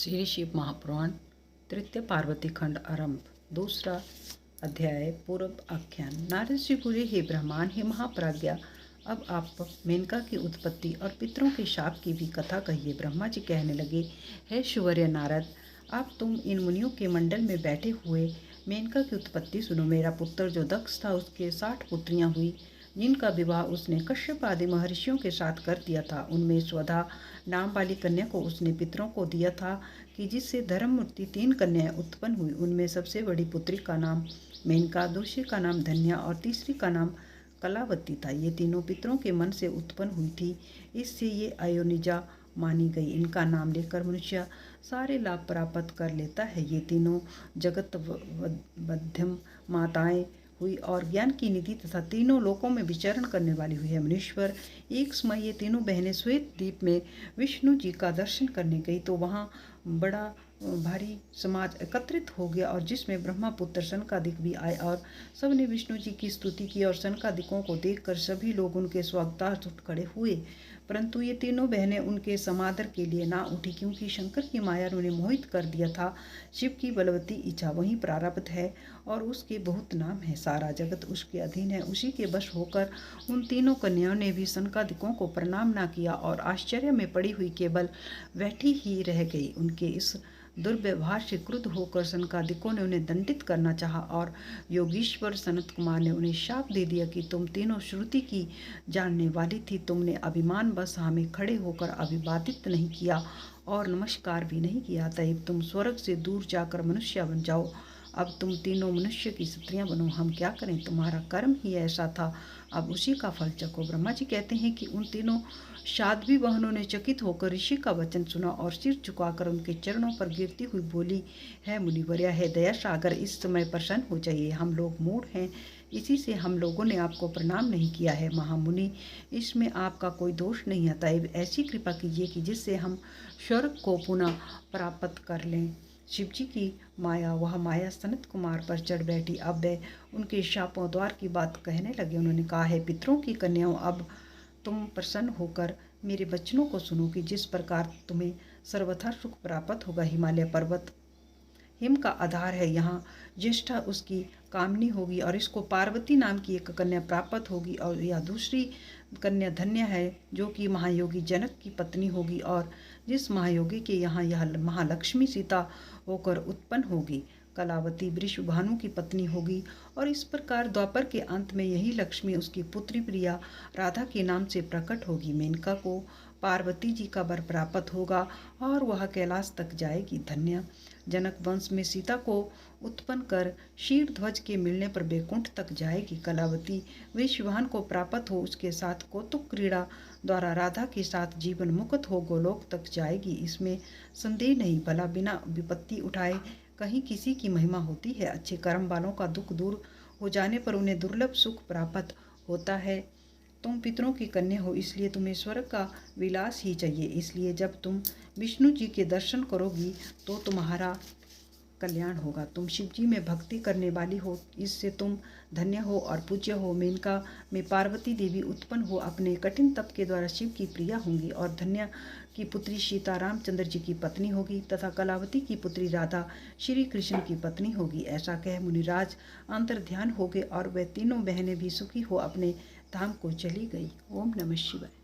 श्री शिव महापुराण तृतीय पार्वती खंड आरंभ। दूसरा अध्याय पूर्व आख्यान। नारद जी बोले, हे ब्रह्मांड, हे महाप्राज्ञा, अब आप मेनका की उत्पत्ति और पितरों के शाप की भी कथा कहिए। ब्रह्मा जी कहने लगे, हे शिवर्य नारद, आप तुम इन मुनियों के मंडल में बैठे हुए मेनका की उत्पत्ति सुनो। मेरा पुत्र जो दक्ष था, उसके 60 पुत्रियां हुई, जिनका विवाह उसने कश्यप आदि महर्षियों के साथ कर दिया था। उनमें स्वधा नाम वाली कन्या को उसने पितरों को दिया था कि जिससे धर्ममूर्ति 3 कन्याएं उत्पन्न हुई। उनमें सबसे बड़ी पुत्री का नाम मेनका, दूसरी का नाम धन्या और तीसरी का नाम कलावती था। ये तीनों पितरों के मन से उत्पन्न हुई थी, इससे ये अयोनिजा मानी गई। इनका नाम लेकर मनुष्य सारे लाभ प्राप्त कर लेता है। ये तीनों जगत मध्यम माताएं हुई और ज्ञान की निधि तथा तीनों लोकों में विचरण करने वाली हुई है। मुनीश्वर, एक समय ये तीनों बहनें श्वेत द्वीप में विष्णु जी का दर्शन करने गई तो वहाँ बड़ा भारी समाज एकत्रित हो गया, और जिसमें ब्रह्मा पुत्र सनकादिक भी आए, और सबने विष्णु जी की स्तुति की। और सनकादिकों को देखकर सभी लोग उनके स्वागतार्थ उठ खड़े हुए, परंतु ये तीनों बहनें उनके समादर के लिए ना उठी, क्योंकि शंकर की माया ने उन्हें मोहित कर दिया था। शिव की बलवती इच्छा वहीं प्रारब्ध है और उसके बहुत नाम है। सारा जगत उसके अधीन है। उसी के वश होकर उन तीनों कन्याओं ने भी सनकादिकों को प्रणाम ना किया और आश्चर्य में पड़ी हुई केवल बैठी ही रह गई। उनके इस दुर्व्यवहार से क्रुद्ध होकर सनकादिकों ने उन्हें दंडित करना चाहा, और योगीश्वर सनत कुमार ने उन्हें शाप दे दिया कि तुम तीनों श्रुति की जानने वाली थी, तुमने अभिमान बस हमें खड़े होकर अभिवादित नहीं किया और नमस्कार भी नहीं किया, तब तुम स्वर्ग से दूर जाकर मनुष्य बन जाओ। अब तुम तीनों मनुष्य की स्त्रियां बनो, हम क्या करें, तुम्हारा कर्म ही ऐसा था, अब उसी का फल चखो। ब्रह्मा जी कहते हैं कि उन तीनों साध्वी बहनों ने चकित होकर ऋषि का वचन सुना और सिर झुकाकर उनके चरणों पर गिरती हुई बोली, है मुनिवर्या, है दया सागर, इस समय प्रसन्न हो जाइए। हम लोग मूढ़ हैं, इसी से हम लोगों ने आपको प्रणाम नहीं किया है। महामुनि, इसमें आपका कोई दोष नहीं है, तब ऐसी कृपा कीजिए कि जिससे हम स्वर्ग को पुनः प्राप्त कर लें। शिव जी की माया, वह माया सनत कुमार पर चढ़ बैठी। अब वे उनके शापों द्वार की बात कहने लगे। उन्होंने कहा, है पितरों की कन्याओं, अब तुम प्रसन्न होकर मेरे वचनों को सुनो कि जिस प्रकार तुम्हें सर्वथा सुख प्राप्त होगा। हिमालय पर्वत हिम का आधार है, यहाँ ज्येष्ठा उसकी कामनी होगी और इसको पार्वती नाम की एक कन्या प्राप्त होगी, और यह दूसरी कन्या धन्य है जो कि महायोगी जनक की पत्नी होगी, और जिस महायोगी के यहाँ यह महालक्ष्मी सीता होकर उत्पन्न होगी। कलावती वृषभानु की पत्नी होगी, और इस प्रकार द्वापर के अंत में यही लक्ष्मी उसकी पुत्री प्रिया राधा के नाम से प्रकट होगी। मेनका को पार्वती जी का वर प्राप्त होगा और वह कैलाश तक जाएगी। धन्य जनक वंश में सीता को उत्पन्न कर शीर ध्वज के मिलने पर बैकुंठ तक जाएगी। कलावती वृषभान को प्राप्त हो उसके साथ कौतुक क्रीड़ा द्वारा राधा के साथ जीवन मुक्त हो गोलोक तक जाएगी। इसमें संदेह नहीं, भला बिना विपत्ति उठाए कहीं किसी की महिमा होती है। अच्छे कर्म वालों का दुख दूर हो जाने पर उन्हें दुर्लभ सुख प्राप्त होता है। तुम पितरों की कन्या हो, इसलिए तुम्हें स्वर्ग का विलास ही चाहिए। इसलिए जब तुम विष्णु जी के दर्शन करोगी तो तुम्हारा कल्याण होगा। तुम शिव जी में भक्ति करने वाली हो, इससे तुम धन्य हो और पूज्य हो। मेनका में पार्वती देवी उत्पन्न हो अपने कठिन तप के द्वारा शिव की प्रिया होंगी, और धन्य की पुत्री सीता रामचंद्र जी की पत्नी होगी, तथा कलावती की पुत्री राधा श्री कृष्ण की पत्नी होगी। ऐसा कह मुनिराज अंतर ध्यान हो गए, और वे तीनों बहनें भी सुखी हो अपने धाम को चली गई। ओम नमः शिवाय।